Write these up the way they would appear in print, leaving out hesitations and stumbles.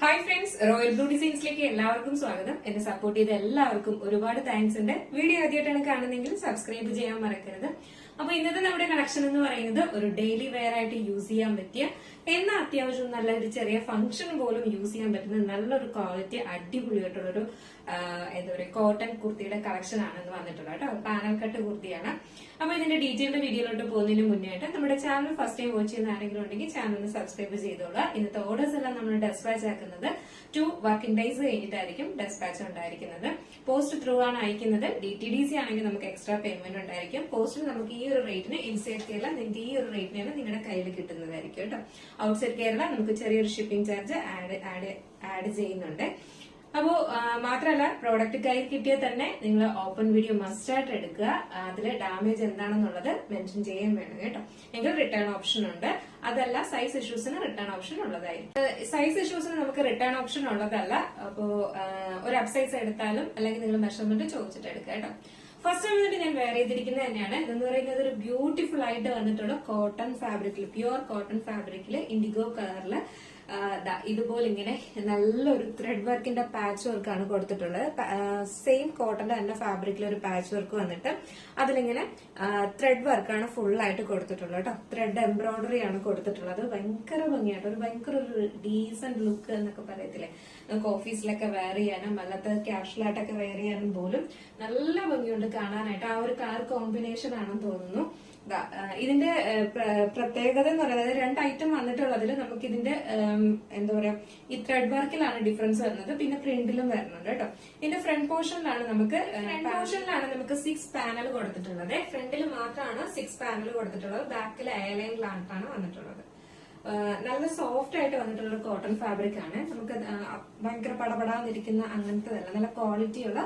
Hi friends, royal blue ഡിസൈൻസിലേക്ക് എല്ലാവർക്കും സ്വാഗതം. എന്നെ സപ്പോർട്ട് ചെയ്ത എല്ലാവർക്കും ഒരുപാട് താങ്ക്സ് ഉണ്ട്. വീഡിയോ ആദ്യമായിട്ടാണ് കാണുന്നതെങ്കിൽ സബ്സ്ക്രൈബ് ചെയ്യാൻ മറക്കരുത്. അപ്പൊ ഇന്നത്തെ നമ്മുടെ കളക്ഷൻ എന്ന് പറയുന്നത് ഒരു ഡെയിലി വെയർ ആയിട്ട് യൂസ് ചെയ്യാൻ പറ്റിയ, എന്നാൽ അത്യാവശ്യം നല്ല ഒരു ചെറിയ ഫംഗ്ഷൻ പോലും യൂസ് ചെയ്യാൻ പറ്റുന്ന നല്ലൊരു ക്വാളിറ്റി അടിപൊളിയായിട്ടുള്ളൊരു എന്താ പറയുക കോട്ടൺ കുർത്തിയുടെ കളക്ഷൻ ആണെന്ന് വന്നിട്ടുള്ളത് കേട്ടോ. പാനൽ കട്ട് കുർത്തിയാണ്. അപ്പൊ ഇതിന്റെ ഡീറ്റെയിൽഡ് വീഡിയോയിലോട്ട് പോകുന്നതിന് മുന്നേ ആയിട്ട് നമ്മുടെ ചാനൽ ഫസ്റ്റ് ടൈം വാച്ച് ചെയ്യുന്ന ആരെങ്കിലും ഉണ്ടെങ്കിൽ ചാനൽ സബ്സ്ക്രൈബ് ചെയ്തോളാം. ഇന്നത്തെ ഓർഡേഴ്സ് എല്ലാം നമ്മൾ ഡെസ്പാച്ച് ആക്കുന്നത് 2 വർക്കിംഗ് ഡേയ്സ് കഴിഞ്ഞിട്ടായിരിക്കും ഡെസ്പാച്ച് ഉണ്ടായിരിക്കുന്നത്. പോസ്റ്റ് ത്രൂ ആണ് അയക്കുന്നത്. DTDC ആണെങ്കിൽ നമുക്ക് എക്സ്ട്രാ പേയ്മെന്റ് ഉണ്ടായിരിക്കും. പോസ്റ്റിൽ നമുക്ക് ഈ ഒരു റേറ്റിന് ഇൻസൈഡ് കേരള നിങ്ങൾക്ക് ഈ ഒരു റേറ്റിനാണ് നിങ്ങളുടെ കയ്യിൽ കിട്ടുന്നതായിരിക്കും കേട്ടോ. ഔട്ട്സൈഡ് കേരള നമുക്ക് ചെറിയൊരു ഷിപ്പിംഗ് ചാർജ് ആഡ് ചെയ്യുന്നുണ്ട്. അപ്പോ മാത്രമല്ല, പ്രോഡക്റ്റ് കയ്യിൽ കിട്ടിയാൽ തന്നെ നിങ്ങൾ ഓപ്പൺ വീഡിയോ മസ്റ്റ് ആയിട്ട് എടുക്കുക. അതിൽ ഡാമേജ് എന്താണെന്നുള്ളത് മെൻഷൻ ചെയ്യാൻ വേണം കേട്ടോ. എങ്കിൽ റിട്ടേൺ ഓപ്ഷൻ ഉണ്ട്. അതല്ല, സൈസ് ഇഷ്യൂസിന് റിട്ടേൺ ഓപ്ഷൻ ഉള്ളതായിരിക്കും. സൈസ് ഇഷ്യൂസിന് നമുക്ക് റിട്ടേൺ ഓപ്ഷൻ ഉള്ളതല്ല. അപ്പോ ഒരു അപ് സൈസ് എടുത്താലും അല്ലെങ്കിൽ നിങ്ങൾ മെഷർമെന്റ് ചോദിച്ചിട്ട് എടുക്കുക കേട്ടോ. ഫസ്റ്റ് വന്നിട്ട് ഞാൻ വെയർ ചെയ്തിരിക്കുന്നത് തന്നെയാണ്. ഇതെന്ന് പറയുന്നത് ഒരു ബ്യൂട്ടിഫുൾ ആയിട്ട് വന്നിട്ടുള്ള കോട്ടൺ ഫാബ്രിക്കിൽ, പ്യുവർ കോട്ടൺ ഫാബ്രിക്കിൽ ഇൻഡിഗോ കളറില് ഇതുപോലെ ഇങ്ങനെ നല്ലൊരു ത്രെഡ് വർക്കിന്റെ പാച്ച് വർക്കാണ് കൊടുത്തിട്ടുള്ളത്. സെയിം കോട്ടന്റെ തന്നെ ഫാബ്രിക്കിൽ ഒരു പാച്ച് വർക്ക് വന്നിട്ട് അതിലിങ്ങനെ ത്രെഡ് വർക്കാണ് ഫുൾ ആയിട്ട് കൊടുത്തിട്ടുള്ളത് കേട്ടോ. ത്രെഡ് എംബ്രോയിഡറി ആണ് കൊടുത്തിട്ടുള്ളത്. ഭയങ്കര ഭംഗിയായിട്ട് ഒരു ഭയങ്കര ഒരു ഡീസന്റ് ലുക്ക് എന്നൊക്കെ പറയത്തില്ലേ, നമുക്ക് ഓഫീസിലൊക്കെ വെയർ ചെയ്യാനും അല്ലാത്ത കാഷ്വൽ ആയിട്ടൊക്കെ വെയർ ചെയ്യാനും പോലും നല്ല ഭംഗിയുണ്ട് കാണാനായിട്ട്. ആ ഒരു കളർ കോമ്പിനേഷൻ ആണെന്ന് തോന്നുന്നു. ഇതിന്റെ പ്രത്യേകത എന്ന് പറയുന്നത് 2 ഐറ്റം വന്നിട്ടുള്ളതിൽ നമുക്ക് ഇതിന്റെ എന്താ പറയാ ഈ ത്രെഡ് വർക്കിലാണ് ഡിഫറൻസ് വരുന്നത്. പിന്നെ പ്രിന്റിലും വരുന്നുണ്ട് കേട്ടോ. ഇതിന്റെ ഫ്രണ്ട് പോർഷനിലാണ് നമുക്ക് 6 പാനൽ കൊടുത്തിട്ടുള്ളത്. ഫ്രണ്ടിൽ മാത്രമാണ് 6 പാനൽ കൊടുത്തിട്ടുള്ളത്. ബാക്കിൽ എയർലൈനിലാണ് വന്നിട്ടുള്ളത്. നല്ല സോഫ്റ്റ് ആയിട്ട് വന്നിട്ടുള്ള കോട്ടൺ ഫാബ്രിക് ആണ്. നമുക്ക് ഭയങ്കര പടപടാന്നിരിക്കുന്ന അങ്ങനത്തെ നല്ല ക്വാളിറ്റിയുള്ള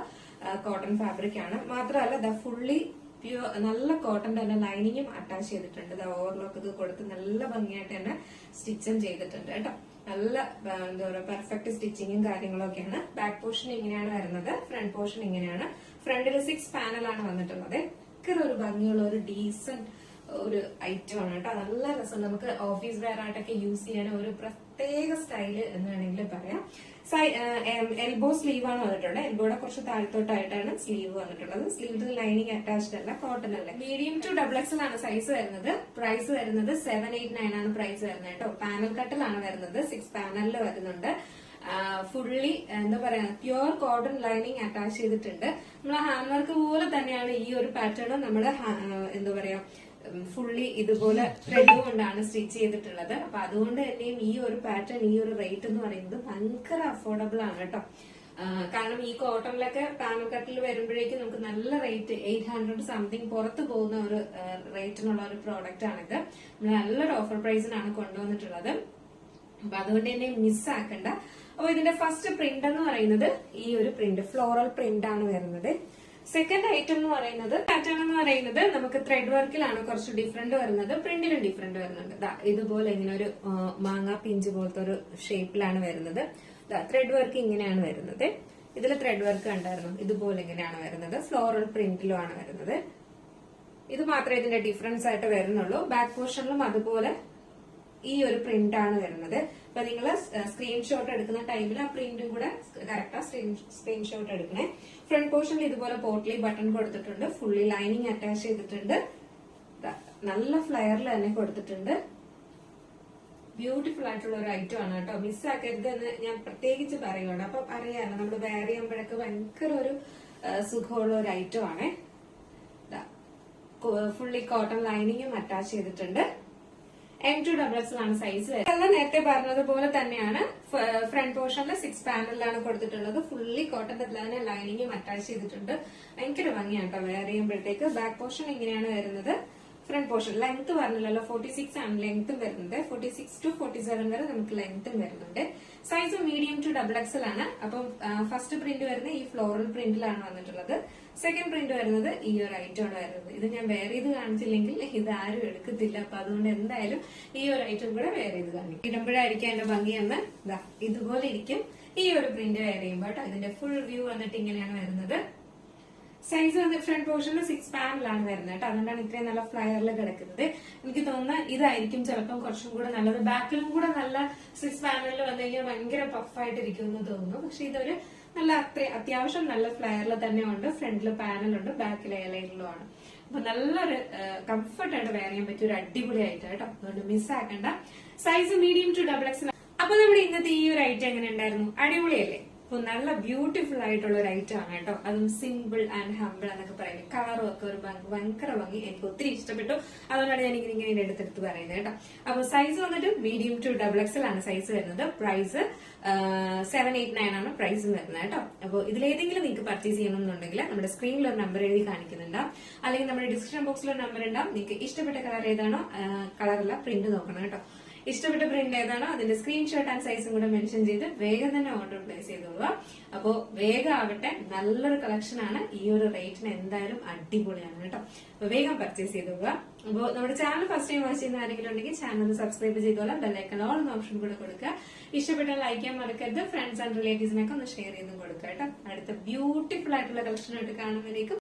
കോട്ടൺ ഫാബ്രിക് ആണ്. മാത്രമല്ല ഫുള്ളി പ്യൂർ നല്ല കോട്ടൺ തന്നെ ലൈനിങ്ങും അറ്റാച്ച് ചെയ്തിട്ടുണ്ട്. ഓവർലോക്ക് ഇത് കൊടുത്ത് നല്ല ഭംഗിയായിട്ട് തന്നെ സ്റ്റിച്ചും ചെയ്തിട്ടുണ്ട് കേട്ടോ. നല്ല എന്താ പറയുക പെർഫെക്റ്റ് സ്റ്റിച്ചിങ്ങും കാര്യങ്ങളൊക്കെയാണ്. ബാക്ക് പോർഷൻ ഇങ്ങനെയാണ് വരുന്നത്. ഫ്രണ്ട് പോർഷൻ ഇങ്ങനെയാണ്. ഫ്രണ്ടിൽ 6 പാനലാണ് വന്നിട്ടുള്ളത്. ഭയങ്കര ഒരു ഭംഗിയുള്ള ഒരു ഡീസന്റ് ഒരു ഐറ്റം ആണ് കേട്ടോ. നല്ല രസം, നമുക്ക് ഓഫീസ് വെയർ ആയിട്ടൊക്കെ യൂസ് ചെയ്യാൻ ഒരു പ്രത്യേക സ്റ്റൈല് എന്ന് വേണമെങ്കിൽ പറയാം. എൽബോ സ്ലീവ് ആണ് വന്നിട്ടുള്ളത്. എൽബോയുടെ കുറച്ച് താഴത്തോട്ടായിട്ടാണ് സ്ലീവ് വന്നിട്ടുള്ളത്. സ്ലീവിൽ ലൈനിങ് അറ്റാച്ച്ഡ് അല്ല, കോട്ടൺ അല്ല. മീഡിയം ടു XXL ആണ് സൈസ് വരുന്നത്. പ്രൈസ് വരുന്നത് 789 ആണ് പ്രൈസ് വരുന്നത് കേട്ടോ. പാനൽ കട്ടിലാണ് വരുന്നത്. 6 പാനലിൽ വരുന്നുണ്ട്. ഫുള്ളി എന്താ പറയാ പ്യുവർ കോട്ടൺ ലൈനിങ് അറ്റാച്ച് ചെയ്തിട്ടുണ്ട്. നമ്മളെ ഹാൻഡ് വർക്ക് പോലെ തന്നെയാണ് ഈ ഒരു പാറ്റേൺ നമ്മുടെ എന്താ പറയാ ഫുള്ളി ഇതുപോലെ ത്രെഡ് കൊണ്ടാണ് സ്റ്റിച്ച് ചെയ്തിട്ടുള്ളത്. അപ്പൊ അതുകൊണ്ട് തന്നെയും ഈ ഒരു പാറ്റേൺ, ഈ ഒരു റേറ്റ് എന്ന് പറയുന്നത് ഭയങ്കര അഫോർഡബിൾ ആണ് കേട്ടോ. കാരണം ഈ കോട്ടണിലൊക്കെ പാനൽ കട്ടിൽ വരുമ്പോഴേക്കും നമുക്ക് നല്ല റേറ്റ് 800 സംതിങ് പുറത്തു പോകുന്ന ഒരു റേറ്റിനുള്ള ഒരു പ്രോഡക്റ്റ് ആണിത്. നമ്മൾ നല്ലൊരു ഓഫർ പ്രൈസിനാണ് കൊണ്ടുവന്നിട്ടുള്ളത്. അപ്പൊ അതുകൊണ്ട് തന്നെ മിസ്സാക്കണ്ട. അപ്പൊ ഇതിന്റെ ഫസ്റ്റ് പ്രിന്റ് എന്ന് പറയുന്നത് ഈ ഒരു പ്രിന്റ്, ഫ്ലോറൽ പ്രിന്റ് ആണ് വരുന്നത്. സെക്കൻഡ് ഐറ്റം എന്ന് പറയുന്നത് പാറ്റേൺ എന്ന് പറയുന്നത് നമുക്ക് ത്രെഡ് വർക്കിലാണ് കുറച്ച് ഡിഫറെന്റ് വരുന്നത്. പ്രിന്റിലും ഡിഫറെന്റ് വരുന്നുണ്ട്. ഇതുപോലെ ഇങ്ങനെ ഒരു മാങ്ങാ പിഞ്ച് പോലത്തെ ഒരു ഷേപ്പിലാണ് വരുന്നത്. ത്രെഡ് വർക്ക് ഇങ്ങനെയാണ് വരുന്നത്. ഇതിൽ ത്രെഡ് വർക്ക് കണ്ടായിരുന്നു. ഇതുപോലെ ഇങ്ങനെയാണ് വരുന്നത്. ഫ്ലോറൽ പ്രിന്റിലും ആണ് വരുന്നത്. ഇത് മാത്രമേ ഇതിന്റെ ഡിഫറൻസ് ആയിട്ട് വരുന്നുള്ളൂ. ബാക്ക് പോർഷനിലും അതുപോലെ ഈ ഒരു പ്രിന്റ് ആണ് വരുന്നത്. അപ്പൊ നിങ്ങൾ സ്ക്രീൻഷോട്ട് എടുക്കുന്ന ടൈമിൽ ആ പ്രിന്റും കൂടെ കറക്റ്റാ സ്ക്രീൻഷോട്ട് എടുക്കണേ. ഫ്രണ്ട് പോർഷനിൽ ഇതുപോലെ പോട്ട്ലി ബട്ടൺ കൊടുത്തിട്ടുണ്ട്. ഫുള്ളി ലൈനിങ് അറ്റാച്ച് ചെയ്തിട്ടുണ്ട്. നല്ല ഫ്ലയറിൽ തന്നെ കൊടുത്തിട്ടുണ്ട്. ബ്യൂട്ടിഫുൾ ആയിട്ടുള്ള ഒരു ഐറ്റം ആണ് കേട്ടോ. മിസ്സാക്കരുത് എന്ന് ഞാൻ പ്രത്യേകിച്ച് പറയുകയാണ്. അപ്പൊ അറിയാലോ നമ്മൾ വെയർ ചെയ്യുമ്പോഴൊക്കെ ഭയങ്കര ഒരു സുഖമുള്ള ഒരു ഐറ്റം ആണ്. ഫുള്ളി കോട്ടൺ ലൈനിങ്ങും അറ്റാച്ച് ചെയ്തിട്ടുണ്ട്. M2XXL ആണ് സൈസ്. എല്ലാം നേരത്തെ പറഞ്ഞതുപോലെ തന്നെയാണ്. ഫ്രണ്ട് പോർഷനിൽ 6 പാനലിലാണ് കൊടുത്തിട്ടുള്ളത്. ഫുള്ളി കോട്ടന്റെ തന്നെ ലൈനിങ്ങും അറ്റാച്ച് ചെയ്തിട്ടുണ്ട്. ഭയങ്കര ഭംഗിയാണ് കേട്ടോ വെയർ ചെയ്യുമ്പോഴത്തേക്ക്. ബാക്ക് പോർഷൻ ഇങ്ങനെയാണ് വരുന്നത്. ഫ്രണ്ട് പോർഷൻ ലെങ്ത് പറഞ്ഞില്ലല്ലോ, 46 ആണ് ലെങ്ത്തും വരുന്നത്. 46 to 47 വരെ നമുക്ക് ലെങ്ത്തും വരുന്നുണ്ട്. സൈസ് മീഡിയം ടു XXL ആണ്. അപ്പം ഫസ്റ്റ് പ്രിന്റ് വരുന്നത് ഈ ഫ്ലോറൽ പ്രിന്റിലാണ് വന്നിട്ടുള്ളത്. സെക്കൻഡ് പ്രിന്റ് വരുന്നത് ഈ ഒരു ഐറ്റം ആണ് വരുന്നത്. ഇത് ഞാൻ വെയർ ചെയ്ത് കാണിച്ചില്ലെങ്കിൽ ഇത് ആരും എടുക്കത്തില്ല. അപ്പൊ അതുകൊണ്ട് എന്തായാലും ഈ ഒരു ഐറ്റം കൂടെ വെയർ ചെയ്ത് കാണിക്കും. ഇടുമ്പോഴായിരിക്കും എന്റെ ഭംഗിയെന്ന് ഇതുപോലെ ഇരിക്കും ഈ ഒരു പ്രിന്റ് വെയർ ചെയ്യുമ്പോൾ കേട്ടോ. ഇതിന്റെ ഫുൾ വ്യൂ വന്നിട്ട് ഇങ്ങനെയാണ് വരുന്നത്. സൈസ് വന്ന് ഫ്രണ്ട് പോർഷനിൽ 6 പാനലാണ് വരുന്നത് കേട്ടോ. അതുകൊണ്ടാണ് ഇത്രയും നല്ല ഫ്ലയറിൽ കിടക്കുന്നത്. എനിക്ക് തോന്നുന്ന ഇതായിരിക്കും ചിലപ്പം കുറച്ചും കൂടെ നല്ലത്. ബാക്കിലും കൂടെ നല്ല 6 പാനലിൽ വന്നു കഴിഞ്ഞാൽ ഭയങ്കര പഫായിട്ടിരിക്കും എന്ന് തോന്നുന്നു. പക്ഷെ ഇതൊരു നല്ല അത്യാവശ്യം നല്ല ഫ്ലയറിൽ തന്നെ ഉണ്ട്. ഫ്രണ്ടിൽ പാനലുണ്ട്, ബാക്കിൽ എയർലൈനിലുമാണ്. അപ്പൊ നല്ലൊരു കംഫർട്ടായിട്ട് വെയർ ചെയ്യാൻ പറ്റിയ ഒരു അടിപൊളിയായിട്ട് കേട്ടോ. അതുകൊണ്ട് മിസ്സാക്കണ്ട. Size medium to XXL. അപ്പൊ നമ്മുടെ ഇന്നത്തെ ഈ ഒരു ഐറ്റം എങ്ങനെ ഉണ്ടായിരുന്നു? അടിപൊളിയല്ലേ? അപ്പൊ നല്ല ബ്യൂട്ടിഫുൾ ആയിട്ടുള്ള ഒരു ഐറ്റം ആണ് കേട്ടോ. അതും സിമ്പിൾ ആൻഡ് ഹംബിൾ എന്നൊക്കെ പറയുന്നത്. കളറും ഒക്കെ ഒരു ഭയങ്കര ഭംഗി, എനിക്ക് ഒത്തിരി ഇഷ്ടപ്പെട്ടു. അതുകൊണ്ടാണ് ഞാൻ ഇങ്ങനെ എടുത്തെടുത്ത് പറയുന്നത് കേട്ടോ. അപ്പൊ സൈസ് വന്നിട്ട് മീഡിയം ടു XXL ആണ് സൈസ് വരുന്നത്. പ്രൈസ് 789 ആണ് പ്രൈസ് വരുന്നത് കേട്ടോ. അപ്പോൾ ഇതിലേതെങ്കിലും നിങ്ങൾക്ക് പർച്ചേസ് ചെയ്യണമെന്നുണ്ടെങ്കിൽ നമ്മുടെ സ്ക്രീനിൽ ഒരു നമ്പർ എഴുതി കാണിക്കുന്നുണ്ടാവും, അല്ലെങ്കിൽ നമ്മുടെ ഡിസ്ക്രിപ്ഷൻ ബോക്സിൽ ഒരു നമ്പർ ഉണ്ടാവും. നിങ്ങൾക്ക് ഇഷ്ടപ്പെട്ട കളർ ഏതാണോ, കളറല്ല പ്രിന്റ് നോക്കണം കേട്ടോ. ഇഷ്ടപ്പെട്ട പ്രിന്റ് ഏതാണോ അതിന്റെ സ്ക്രീൻഷോട്ട് ആൻഡ് സൈസും കൂടെ മെൻഷൻ ചെയ്ത് വേഗം തന്നെ ഓർഡർ പ്ലേസ് ചെയ്തോളുക. അപ്പോ വേഗം ആവട്ടെ, നല്ലൊരു കളക്ഷൻ ആണ്. ഈ ഒരു റേറ്റിന് എന്തായാലും അടിപൊളിയാണ് കേട്ടോ. അപ്പൊ വേഗം പർച്ചേസ് ചെയ്തോളുക. അപ്പോൾ നമ്മുടെ ചാനൽ ഫസ്റ്റ് ടൈം വാച്ച് ചെയ്യുന്ന ആരെങ്കിലും ഉണ്ടെങ്കിൽ ചാനൽ ഒന്ന് സബ്സ്ക്രൈബ് ചെയ്തോളാം. ബെല്ലൈക്കൺ ഓൾ എന്ന ഓപ്ഷൻ കൂടെ കൊടുക്കുക. ഇഷ്ടപ്പെട്ടാൽ ലൈക്ക് ചെയ്യാൻ മറക്കരുത്. ഫ്രണ്ട്സ് ആൻഡ് റിലേറ്റീവ്സിനൊക്കെ ഒന്ന് ഷെയർ ചെയ്തും കൊടുക്കുക കേട്ടോ. അടുത്ത ബ്യൂട്ടിഫുൾ ആയിട്ടുള്ള കളക്ഷനായിട്ട് കാണുമ്പോഴേക്കും